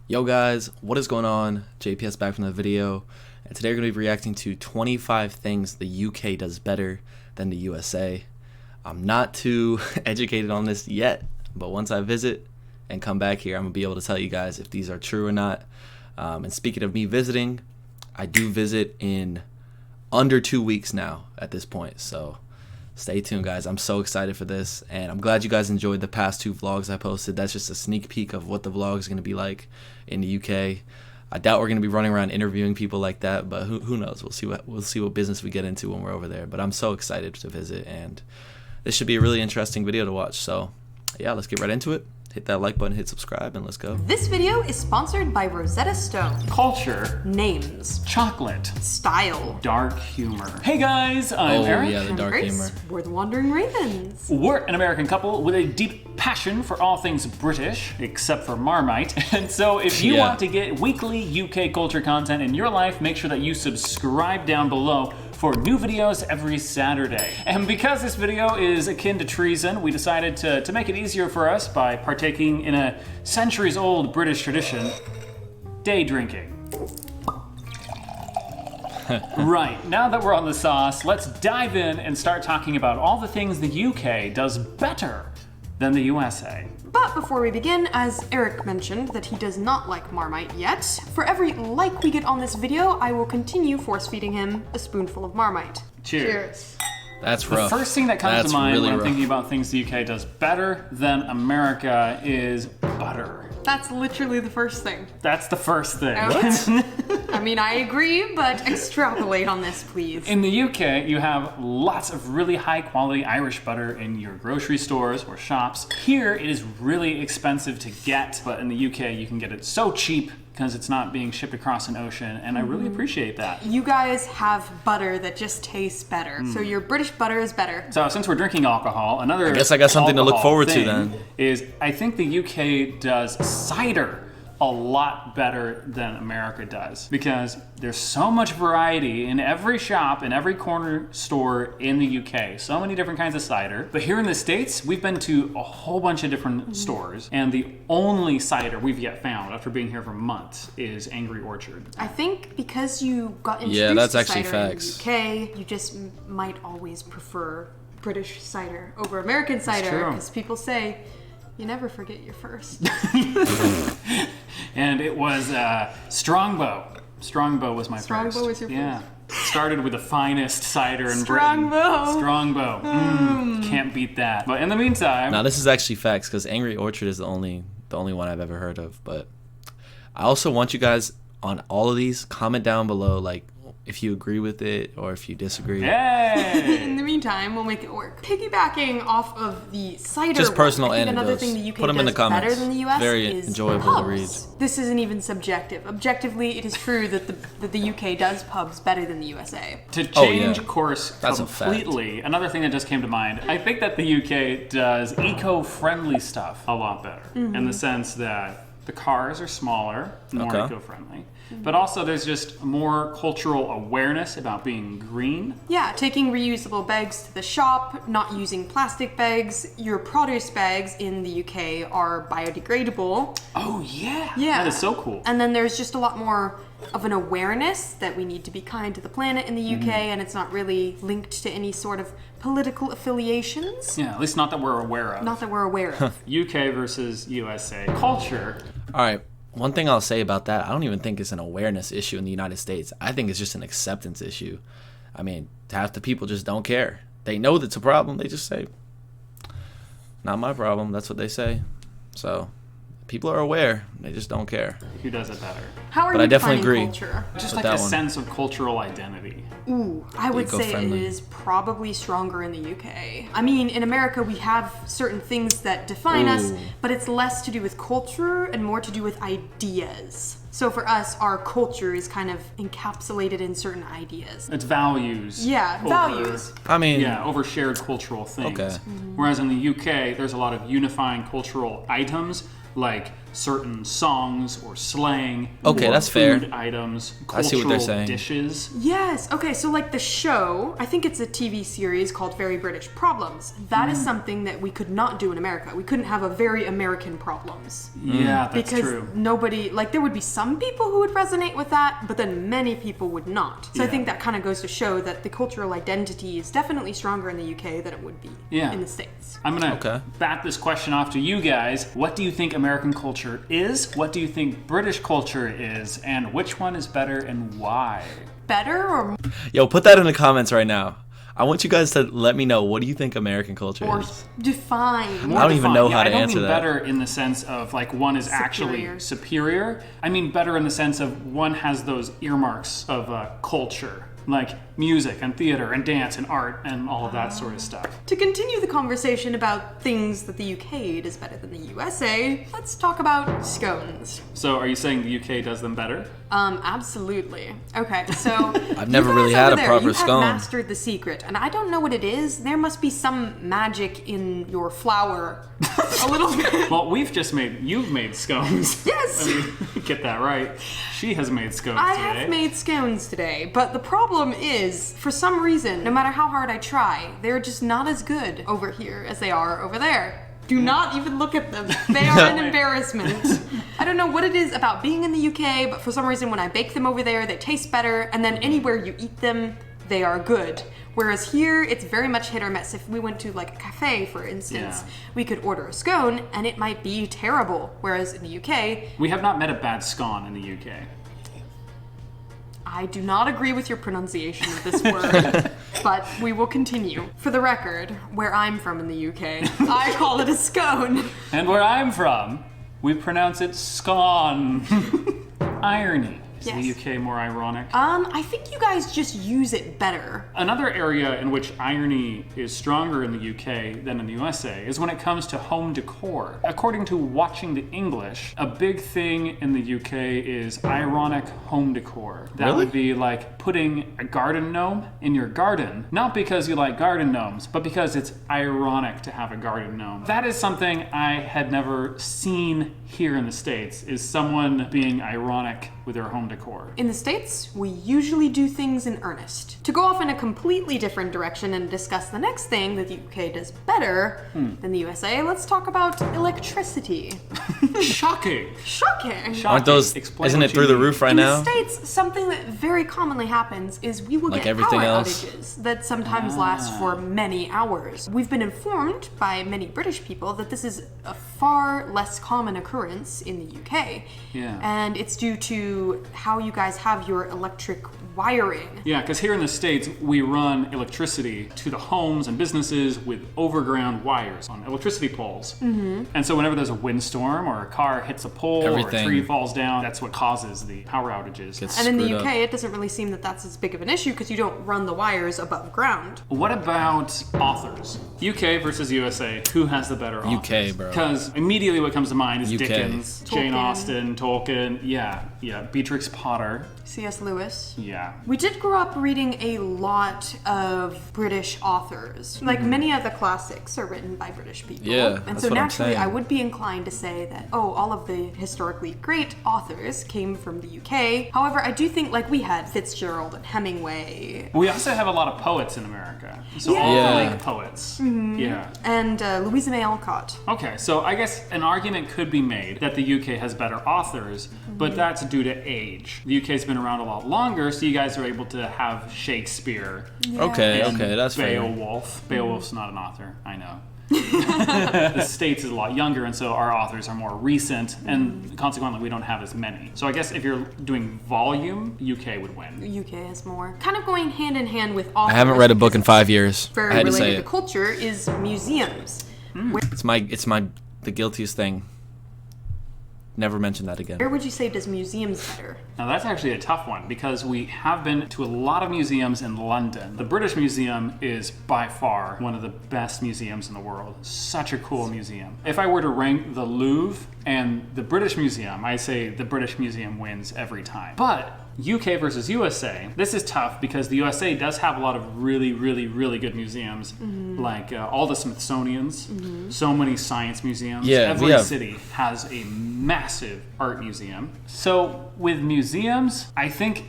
Yo guys, what is going on? JPS back from the video, and today we're going to be reacting to 25 things the UK does better than the USA. I'm not too educated on this yet, but once I visit and come back here, I'm going to be able to tell you guys if these are true or not. And speaking of me visiting, I do visit in under 2 weeks now at this point, so stay tuned guys. I'm so excited for this, and I'm glad you guys enjoyed the past 2 vlogs I posted. That's just a sneak peek of what the vlog is going to be like in the UK. I doubt we're going to be running around interviewing people like that, but who knows? We'll see what business we get into when we're over there. But I'm so excited to visit, and this should be a really interesting video to watch. So yeah, let's get right into it. Hit that like button, hit subscribe, and let's go. This video is sponsored by Rosetta Stone. Culture. Names. Chocolate. Style. Dark humor. Hey guys, I'm Eric. Yeah, the dark Kris. humor. We're the Wandering Ravens. We're an American couple with a deep passion for all things British, except for Marmite. And so if you want to get weekly UK culture content in your life, make sure that you subscribe down below for new videos every Saturday. And because this video is akin to treason, we decided to make it easier for us by partaking in a centuries-old British tradition, day drinking. Right, now that we're on the sauce, let's dive in and start talking about all the things the UK does better than the USA. But before we begin, as Eric mentioned that he does not like Marmite yet, for every like we get on this video, I will continue force-feeding him a spoonful of Marmite. Cheers. That's rough. The first thing that comes to mind really when I'm rough. thinking about things the UK does better than America is butter. That's literally the first thing. That's the first thing. I mean, I agree, but extrapolate on this, please. In the UK, you have lots of really high quality Irish butter in your grocery stores or shops. Here, it is really expensive to get, but in the UK, you can get it so cheap because it's not being shipped across an ocean, and I really appreciate that. You guys have butter that just tastes better, so your British butter is better. So since we're drinking alcohol, another I guess I got something to look alcohol forward to thing then. is I think the UK does cider a lot better than America does, because there's so much variety in every shop, in every corner store in the UK. So many different kinds of cider. But here in the States, we've been to a whole bunch of different stores, and the only cider we've yet found after being here for months is Angry Orchard. I think because you got introduced that's to actually cider facts. in the UK, you just might always prefer British cider over American cider, true. because people say you never forget your first. And it was Strongbow. Strongbow was my first. Strongbow was your Yeah. Started with the finest cider in Strongbow. Britain. Strongbow. Can't beat that. But in the meantime, Now this is actually facts, because Angry Orchard is the only one I've ever heard of. But I also want you guys on all of these, comment down below like if you agree with it or if you disagree. hey! In the meantime, we'll make it work. Piggybacking off of the cider, Just personal one, I think another anecdotes. thing the UK Put 'em in does the comments. better than the US Very is enjoyable to pubs. read. This isn't even subjective. Objectively, it is true that the UK does pubs better than the USA. To change yeah. course That's a fact. completely, another thing that just came to mind, I think that the UK does eco-friendly stuff a lot better, in the sense that the cars are smaller, more Okay. eco-friendly, but also there's just more cultural awareness about being green. Yeah, taking reusable bags to the shop, not using plastic bags. Your produce bags in the UK are biodegradable. Oh yeah, Yeah. that is so cool. And then there's just a lot more of an awareness that we need to be kind to the planet in the UK, and it's not really linked to any sort of political affiliations. Yeah, at least not that we're aware of. Not that we're aware of. UK versus USA. Culture. All right. One thing I'll say about that, I don't even think it's an awareness issue in the United States. I think it's just an acceptance issue. I mean, half the people just don't care. They know that's a problem. They just say, not my problem. That's what they say. So people are aware. They just don't care. Who does it better? How are But you I definitely defining agree. culture? Just With like a that one. sense of cultural identity. Ooh, I would say it Eco-friendly. is probably stronger in the UK. I mean, in America, we have certain things that define us, Ooh. but it's less to do with culture and more to do with ideas. So for us, our culture is kind of encapsulated in certain ideas. It's values. Yeah, over- values. I mean, Yeah, over shared cultural things. Okay. Whereas in the UK, there's a lot of unifying cultural items like certain songs or slang. Okay, or that's food fair. items, I see what they're cultural saying. dishes. Yes. Okay, so like the show, I think it's a TV series called Very British Problems. That is something that we could not do in America. We couldn't have a very American problems. Yeah, that's Because true. nobody, like there would be some people who would resonate with that, but then many people would not. So I Yeah. think that kind of goes to show that the cultural identity is definitely stronger in the UK than it would be in the States. I'm gonna Okay. bat this question off to you guys. What do you think American culture is? What do you think British culture is? And which one is better and why? Better or Yo, put that in the comments right now. I want you guys to let me know, what do you think American culture more is? defined? I don't even know how to I don't answer mean that. better in the sense of like one is actually superior. I mean better in the sense of one has those earmarks of culture, like music and theater and dance and art and all of that sort of stuff. To continue the conversation about things that the UK does better than the USA, let's talk about scones. So are you saying the UK does them better? Absolutely. Okay, so I've never you guys really had over a there, proper you scone. have mastered the secret, and I don't know what it is. There must be some magic in your flour, a little bit. Well, you've made scones. Yes. I mean, get that right. She has made scones I today. have made scones today, but the problem is, for some reason, no matter how hard I try, they're just not as good over here as they are over there. Do not even look at them. They are an embarrassment. I don't know what it is about being in the UK, but for some reason when I bake them over there, they taste better, and then anywhere you eat them, they are good. Whereas here, it's very much hit or miss. If we went to like a cafe, for instance, we could order a scone, and it might be terrible. Whereas in the UK... We have not met a bad scone in the UK. I do not agree with your pronunciation of this word, but we will continue. For the record, where I'm from in the UK, I call it a scone. And where I'm from, we pronounce it scone. Irony. Is Yes. the UK more ironic? I think you guys just use it better. Another area in which irony is stronger in the UK than in the USA is when it comes to home decor. According to Watching the English, a big thing in the UK is ironic home decor. That Really? would be like putting a garden gnome in your garden, not because you like garden gnomes, but because it's ironic to have a garden gnome. That is something I had never seen here in the States, is someone being ironic with their home decor. In the States, we usually do things in earnest. To go off in a completely different direction and discuss the next thing that the UK does better than the USA, let's talk about electricity. Shocking. Shocking! Aren't those, Explain isn't what it you through the mean. roof right In now? the States, something that very commonly happens is we will Like get everything power else? outages that sometimes last for many hours. We've been informed by many British people that this is a far less common occurrence in the UK. Yeah. And it's due to how you guys have your electric wiring. Yeah, because here in the States, we run electricity to the homes and businesses with overground wires on electricity poles. Mm-hmm. And so whenever there's a windstorm or a car hits a pole or a Everything. tree falls down, that's what causes the power outages. Gets And in the screwed UK, up. it doesn't really seem that that's as big of an issue because you don't run the wires above ground. What about authors? UK versus USA, who has the better authors? UK, bro. Because immediately what comes to mind is UK. Dickens, Jane Tolkien. Austen, Tolkien, yeah, Beatrix Potter, C.S. Lewis. yeah. We did grow up reading a lot of British authors. Like many of the classics are written by British people. Yeah, and that's so what I'm naturally saying. I would be inclined to say that, all of the historically great authors came from the UK. However, I do think like we had Fitzgerald and Hemingway We also have a lot of poets in America. So all Yeah. the Lake poets. Yeah. and Louisa May Alcott. Okay, so I guess an argument could be made that the UK has better authors, but that's due to age. The UK's been around a lot longer, so you guys are able to have Shakespeare Okay, and okay, that's fair. Beowulf. Beowulf's not an author, I know. The States is a lot younger, and so our authors are more recent, and consequently we don't have as many. So I guess if you're doing volume, UK would win. UK has more. Kind of going hand in hand with authors. I haven't read a book in 5 years. Very I had to related say to it. culture is museums. It's the guiltiest thing. Never mention that again. Where would you say does museums better? Now that's actually a tough one because we have been to a lot of museums in London. The British Museum is by far one of the best museums in the world. Such a cool museum. If I were to rank the Louvre and the British Museum, I say the British Museum wins every time. But UK versus USA. This is tough because the USA does have a lot of really, really, really good museums, like all the Smithsonians, so many science museums. Yeah, Every city has a massive art museum. So with museums, I think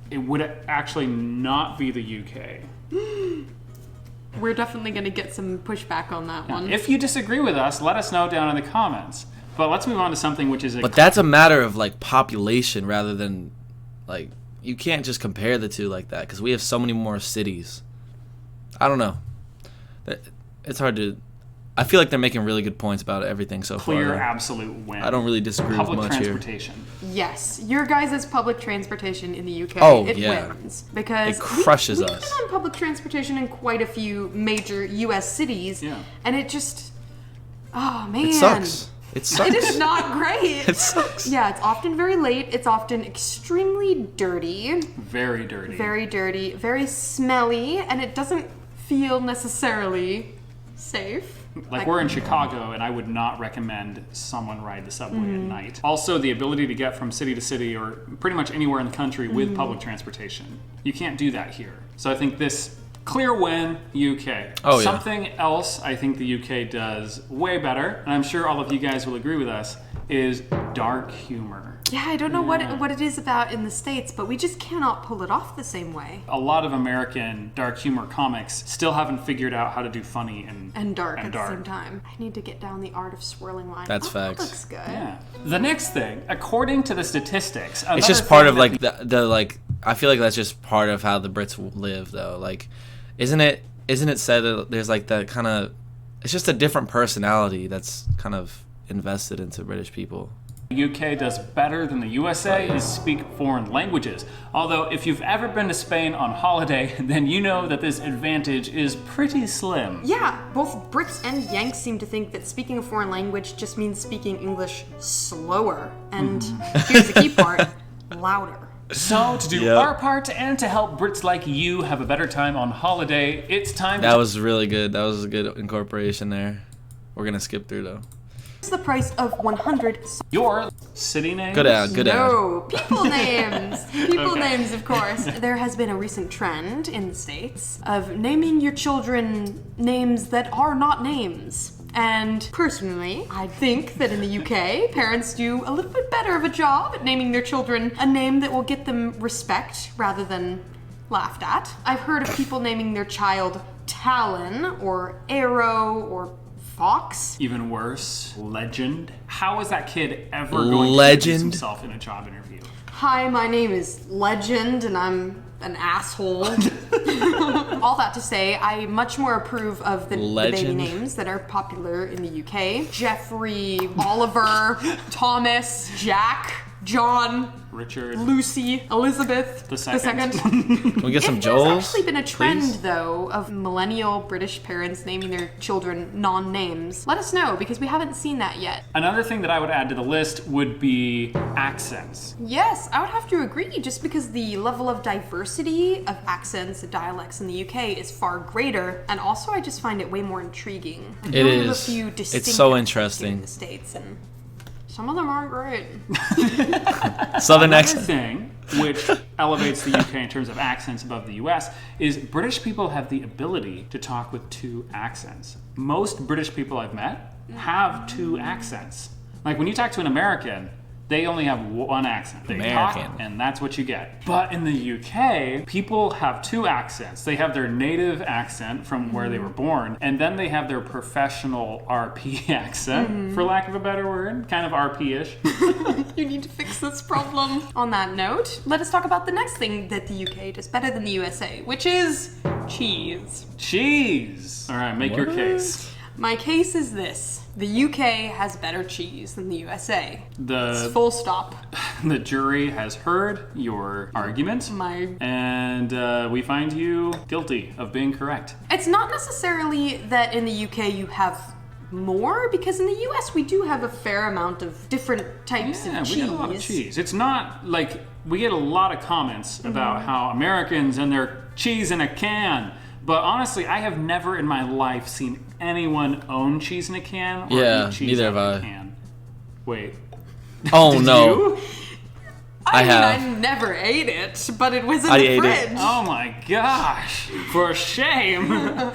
it would actually not be the UK. We're definitely going to get some pushback on that one. If you disagree with us, let us know down in the comments. But let's move on to something which is But that's a matter of like population rather than like you can't just compare the two like that because we have so many more cities. I don't know. It's hard to. I feel like they're making really good points about everything so far. clear, absolute win. I don't really disagree with much here. Public transportation. Yes, your guys' public transportation in the UK, it wins. Because it crushes we've us. been on public transportation in quite a few major US cities, and it just, oh man. It sucks. It sucks. It is not great. It sucks. Yeah, it's often very late. It's often extremely dirty. Very dirty. Very dirty. Very smelly. And it doesn't feel necessarily safe. Like we're in Chicago, and I would not recommend someone ride the subway at night. Also, the ability to get from city to city or pretty much anywhere in the country with public transportation. You can't do that here. So I think this clear win, UK. Oh, yeah. Something else I think the UK does way better, and I'm sure all of you guys will agree with us, is dark humor. Yeah, I don't know what it is about in the States, but we just cannot pull it off the same way. A lot of American dark humor comics still haven't figured out how to do funny and dark at the same time. I need to get down the art of swirling lines. That's facts. That looks good. Yeah. The next thing, according to the statistics, It's just part of like the like. I feel like that's just part of how the Brits live, though. Like, isn't it said that there's like that kind of? It's just a different personality that's kind of invested into British people. The UK does better than the USA is speak foreign languages. Although if you've ever been to Spain on holiday, then you know that this advantage is pretty slim. Yeah, both Brits and Yanks seem to think that speaking a foreign language just means speaking English slower. And here's the key part, louder. So to do our part and to help Brits like you have a better time on holiday, it's time That was really good. That was a good incorporation there. We're going to skip through though. What's the price of 100 your city names? Good ad, good ad. No, people names. People names, of course. There has been a recent trend in the States of naming your children names that are not names. And personally, I think that in the UK, parents do a little bit better of a job at naming their children a name that will get them respect rather than laughed at. I've heard of people naming their child Talon or Arrow or Fox. Even worse, Legend. How is that kid ever going to introduce himself in a job interview? Hi, my name is Legend, and I'm an asshole. All that to say, I much more approve of the baby names that are popular in the UK. Jeffrey, Oliver, Thomas, Jack, John, Richard, Lucy, Elizabeth the second. Can we get some Joels? There's actually been a trend, please? though, of millennial British parents naming their children non-names. Let us know, because we haven't seen that yet. Another thing that I would add to the list would be accents. Yes, I would have to agree, just because the level of diversity of accents and dialects in the UK is far greater, and also I just find it way more intriguing. It is. A few distinct It's so accents interesting. in the States, and some of them aren't great. Southern Another accent. thing which elevates the UK in terms of accents above the US is British people have the ability to talk with two accents. Most British people I've met have two accents. Like when you talk to an American, they only have one accent. They American. talk, and that's what you get. But in the UK, people have two accents. They have their native accent from where they were born, and then they have their professional RP accent, for lack of a better word, kind of RP-ish. You need to fix this problem. On that note, let us talk about the next thing that the UK does better than the USA, which is cheese. Cheese! All right, make your case. My case is this. The UK has better cheese than the USA. It's full stop. The jury has heard your argument, and we find you guilty of being correct. It's not necessarily that in the UK you have more, because in the US we do have a fair amount of different types of cheese. We get a lot of cheese. It's not like we get a lot of comments about how Americans and their cheese in a can. But honestly, I have never in my life seen anyone own cheese in a can or eat cheese neither out have of I. a can. Wait. Oh Did no. you? I mean, have. I never ate it, but it was in I the ate it. fridge. Oh my gosh! For shame!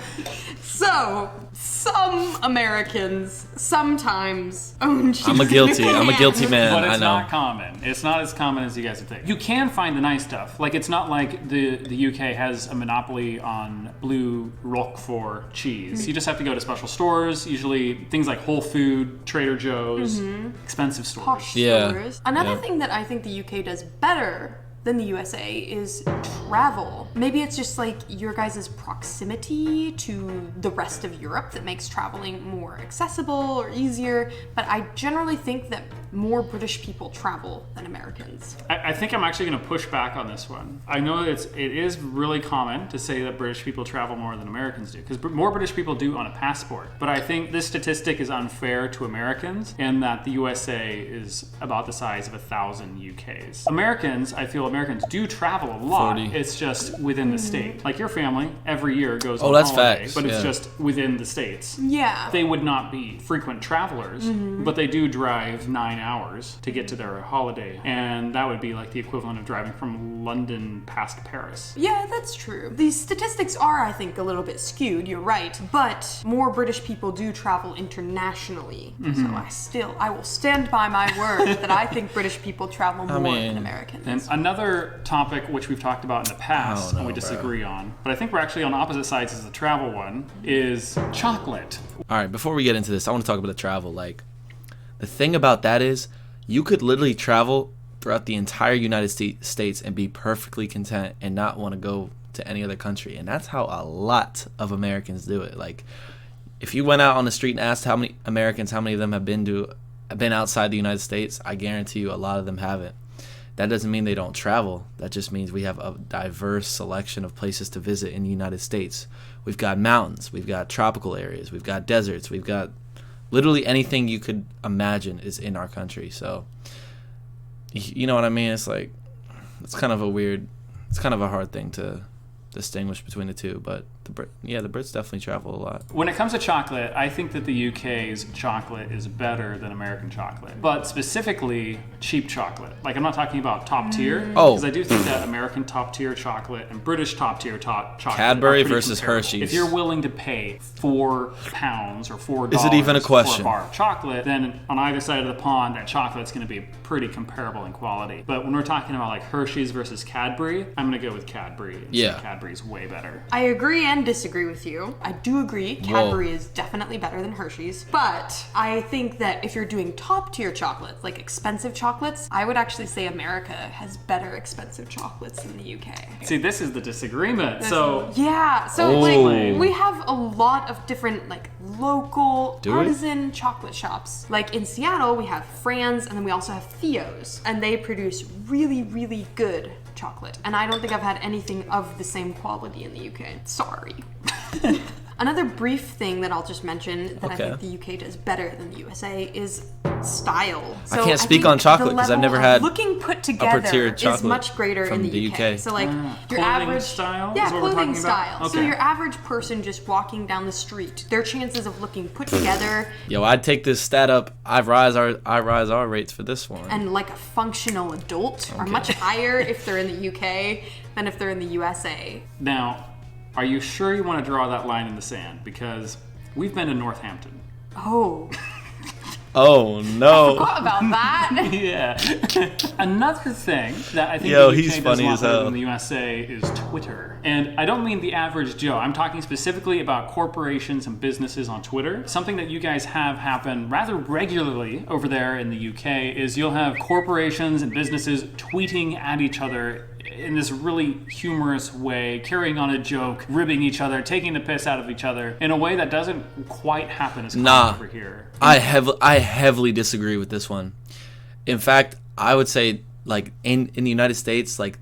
So, some Americans sometimes own cheese. I'm a guilty man. But I it's know. not common. It's not as common as you guys would think. You can find the nice stuff. Like, it's not like the UK has a monopoly on blue Roquefort cheese. You just have to go to special stores, usually things like Whole Food, Trader Joe's, expensive stores. Posh Yeah. stores. Another Yeah. thing that I think the UK does better than the USA is travel. Maybe it's just like your guys' proximity to the rest of Europe that makes traveling more accessible or easier, but I generally think that more British people travel than Americans. I think I'm actually going to push back on this one. I know that it is really common to say that British people travel more than Americans do, because more British people do on a passport. But I think this statistic is unfair to Americans in that the USA is about the size of 1,000 UKs. I feel Americans do travel a lot. 40. It's just within the state. Like your family, every year goes Oh, on that's holiday, facts, but it's yeah. just within the states. Yeah. They would not be frequent travelers, but they do drive 9 hours to get to their holiday. And that would be like the equivalent of driving from London past Paris. Yeah, that's true. These statistics are, I think, a little bit skewed, you're right. But more British people do travel internationally. So I will stand by my word that I think British people travel more than Americans. And another topic which we've talked about in the past Oh, and we no, disagree on, but I think we're actually on opposite sides as the travel one, is chocolate. All right, before we get into this, I want to talk about the travel. Like, the thing about that is, you could literally travel throughout the entire United States and be perfectly content and not want to go to any other country. And that's how a lot of Americans do it. Like, if you went out on the street and asked how many of them have been outside the United States, I guarantee you a lot of them haven't. That doesn't mean they don't travel. That just means we have a diverse selection of places to visit in the United States. We've got mountains, we've got tropical areas, we've got deserts, we've got literally anything you could imagine is in our country. So, you know what I mean? It's like, it's kind of a hard thing to distinguish between the two, but the Brits definitely travel a lot. When it comes to chocolate, I think that the UK's chocolate is better than American chocolate, but specifically cheap chocolate. Like, I'm not talking about top tier, because I do think that American top tier chocolate and British top tier chocolate Cadbury are pretty versus comparable. Hershey's. If you're willing to pay £4 or $4, Is it even a question? for a bar of chocolate, then on either side of the pond, that chocolate's going to be pretty comparable in quality. But when we're talking about like Hershey's versus Cadbury, I'm going to go with Cadbury. And say Yeah. Cadbury's way better. I agree and disagree with you. I do agree Cadbury is definitely better than Hershey's, but I think that if you're doing top tier chocolates, like expensive chocolates, I would actually say America has better expensive chocolates than the UK. See, this is the disagreement. Yeah, so like we have a lot of different like local Do we? artisan chocolate shops. Like in Seattle, we have Fran's, and then we also have Theo's, and they produce really, really good chocolate. And I don't think I've had anything of the same quality in the UK. Sorry. Another brief thing that I'll just mention that I think the UK does better than the USA is style. I can't speak on chocolate because I've never had looking put upper tier together is chocolate much greater in from the UK. So like your clothing average style yeah, is what we're clothing talking about? style. So Okay. your average person just walking down the street, their chances of looking put together Yo, I'd take this stat up. I rise our rates for this one. and like a functional adult are much higher if they're in the UK than if they're in the USA. Now, are you sure you want to draw that line in the sand? Because we've been to Northampton. Oh, Oh no. what about that? Yeah. Another thing that I think Yo, the UK he's does funny a lot as better hell. than the USA is Twitter. And I don't mean the average Joe. I'm talking specifically about corporations and businesses on Twitter. Something that you guys have happen rather regularly over there in the UK is you'll have corporations and businesses tweeting at each other in this really humorous way, carrying on a joke, ribbing each other, taking the piss out of each other in a way that doesn't quite happen as common over here. I heavily disagree with this one. In fact, I would say like in the United States, like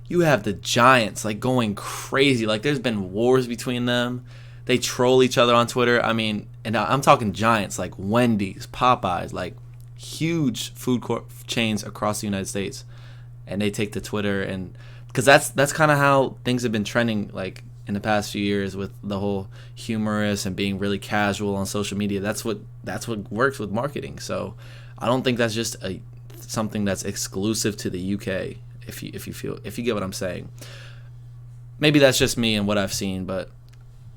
you have the giants like going crazy. Like there's been wars between them. They troll each other on Twitter. I mean, and I'm talking giants like Wendy's, Popeyes, like huge food court chains across the United States. And they take to Twitter, and because that's kind of how things have been trending like in the past few years with the whole humorous and being really casual on social media. That's what works with marketing. So I don't think that's just a something that's exclusive to the UK. If you get what I'm saying. Maybe that's just me and what I've seen, but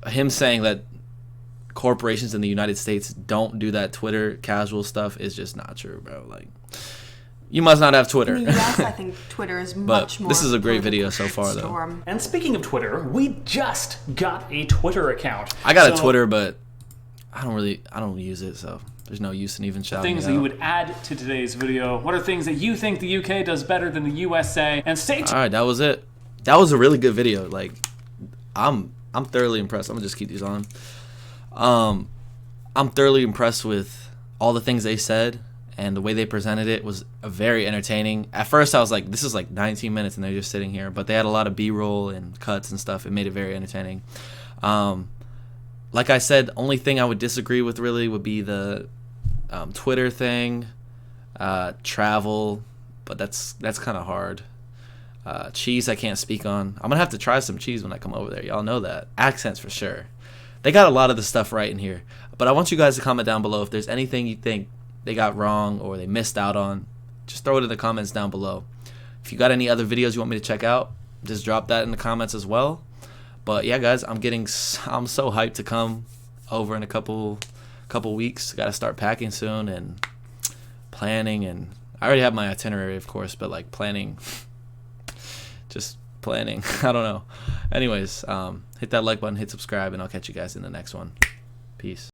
him saying that corporations in the United States don't do that Twitter casual stuff is just not true, bro. Like, you must not have Twitter. In the US, I think Twitter is much more. This is a great video so far, though. And speaking of Twitter, we just got a Twitter account. I got a Twitter, but I don't use it, so there's no use in even shouting things it that out. you would add to today's video. What are things that you think the UK does better than the USA? And stay tuned. All right, that was it. That was a really good video. Like, I'm thoroughly impressed. I'm gonna just keep these on. I'm thoroughly impressed with all the things they said, and the way they presented it was very entertaining. At first, I was like, this is like 19 minutes, and they're just sitting here. But they had a lot of B-roll and cuts and stuff. It made it very entertaining. Like I said, only thing I would disagree with really would be the Twitter thing, travel, but that's kind of hard. Cheese I can't speak on. I'm gonna have to try some cheese when I come over there. Y'all know that. Accents for sure. They got a lot of the stuff right in here. But I want you guys to comment down below if there's anything you think they got wrong or they missed out on. Just throw it in the comments down below. If you got any other videos you want me to check out, just drop that in the comments as well. But yeah, guys, I'm so hyped to come over in a couple weeks. Got to start packing soon and planning, and I already have my itinerary, of course, but like planning, just planning. I don't know. Anyways, hit that like button, hit subscribe, and I'll catch you guys in the next one. Peace.